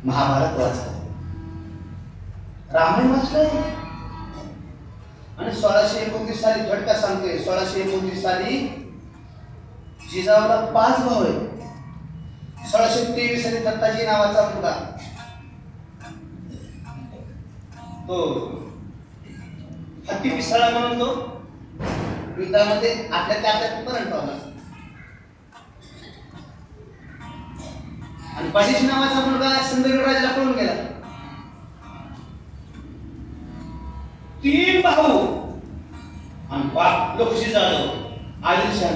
महाभारत वाचलं, रामायण वाचलंय आणि 1629 साली झटका सांगते, 1629 साली जिजाऊला 5 भाऊ आहे. 1623 साली दत्ताजी नावाचा मुलगा तो हत्ती पिसाळा म्हणून तो युद्धामध्ये आपल्या त्यात मरण पावला. आणि बशीष नावाचा मुलगा सिंधुदुर्ग राजाला पळून गेला. 3 भाऊ आणि बाप लोकशी जाधव आदिलशाह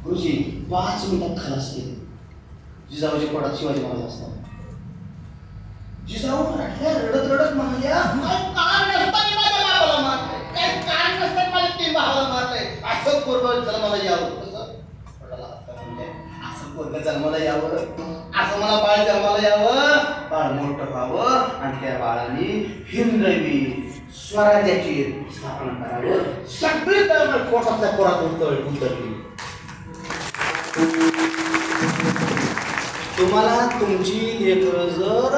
गुरुजी 5 मिनिटात खलास केले. जिजाऊच्या पोटात शिवाजी महाराज असतात. जिजाऊ रडत रडत म्हणाल्या, काय कारण नसताना माझ्या बापाला मारलंय, काय कारण नसताना माझ्या 3 भावाला मारलंय. असं पोरगं जन्माला यावं, कसं असं पोरगं जन्माला यावं, असं मला बाळ जन्माला यावं, बाळ मोठं व्हावं आणि त्या बाळाने हिंदवी स्वराज्याची स्थापना करावं. सगळी तर पोटातल्या पोरात उतरली. तुम्हाला तुमची लेकरं जर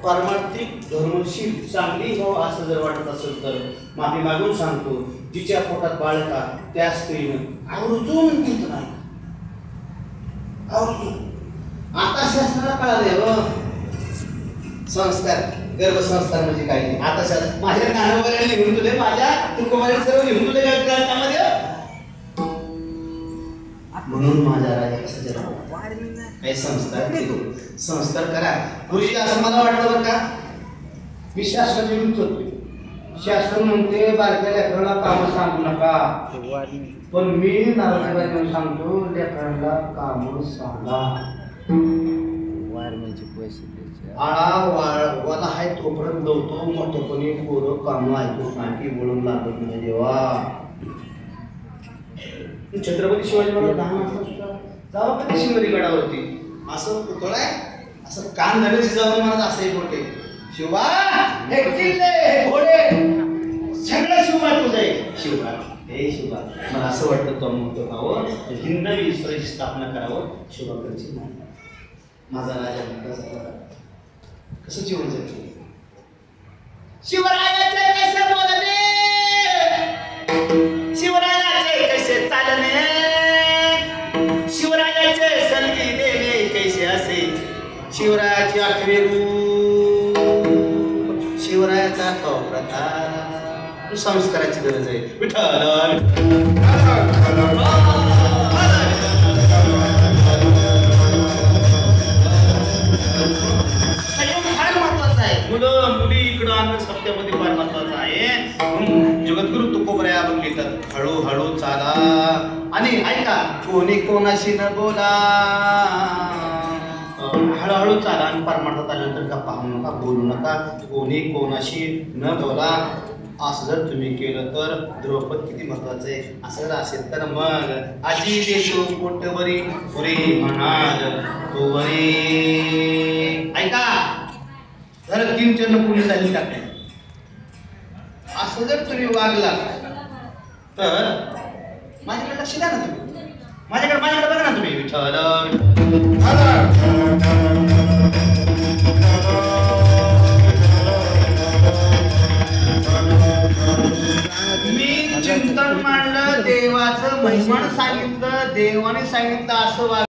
पारमार्थिक धर्मशील चांगली हो असं जर वाटत असेल तर माफी मागून सांगतो, जिच्या पोटात बाळका त्या स्त्रीनं आवर्जून घेत नाही, आवर्जून. आता शासनाला कळाले हो संस्कार, गर्भसंस्कार म्हणजे काय नाही. आता माझ्या गाणं वगैरे लिहून तुले, माझ्या तुकोबारे सर्व लिहून तुले ग्रंथामध्ये. म्हणून माझा राजा कसं जरा काही संस्कार करा गुरुजी, असं मला वाटतं बरं का. मी शासन विरुद्ध होते. शासन म्हणते बारक्या लेकरांना काम सांगू नका, पण मी नारायण सांगतो लेकरांना काम सांगा. वाला हाय तोपर्यंत दवतो, मोठेपणी पोरं काम ऐकून नाकी बोलून लागत नाही. जेव्हा छत्रपती शिवाजी महाराज 10 वाजता जावा कधी शिंगरी गडावरती असं पुतळा आहे, असं कान धरले जिजाऊ महाराज असंही बोलते, शिवबा हे किल्ले हे घोडे सगळं शिवबा तुझं आहे. शिवबा हे शिवबा मला असं वाटतं तो मोठं व्हावं, हिंदवी स्वराज्याची स्थापना करावं. शिवबा करायची नाही. माझा राजा कसं जीवन जगतो. शिवरायाचे कसे बोलणे, शिवरायाचे कसे चालणे, शिवरायाचे संगी देणे कैसे असे, शिवरायाची 8वे रूप, शिवरायाचा तो प्रताप. संस्काराची गरज आहे. विठ्ठल मुलं मुली इकडं आणणं सत्यामध्ये फार महत्वाचं आहे. जगद्गुरु तुकोबराया म्हणले तर हळूहळू चाला आणि ऐका, कोणी कोणाशी न बोला, हळूहळू चाला आणि परमार्थात आल्यानंतर गप्पा पाहू नका, बोलू नका, कोणी कोणाशी न बोला. असं जर तुम्ही केलं तर द्रौपद किती महत्वाचं आहे. असं जर असेल तर मग आजी देतो पोटभरी पुरी म्हणाल तो बरी. ऐका, जर 3 चरण पुढे झाली टाकले, असं जर तुम्ही वागला तर माझ्याकडे लक्ष द्या ना तुम्ही, माझ्याकडे बघा ना तुम्ही. मी चिंतन मांडलं, देवाचं महिमान सांगितलं, देवाने सांगितलं असं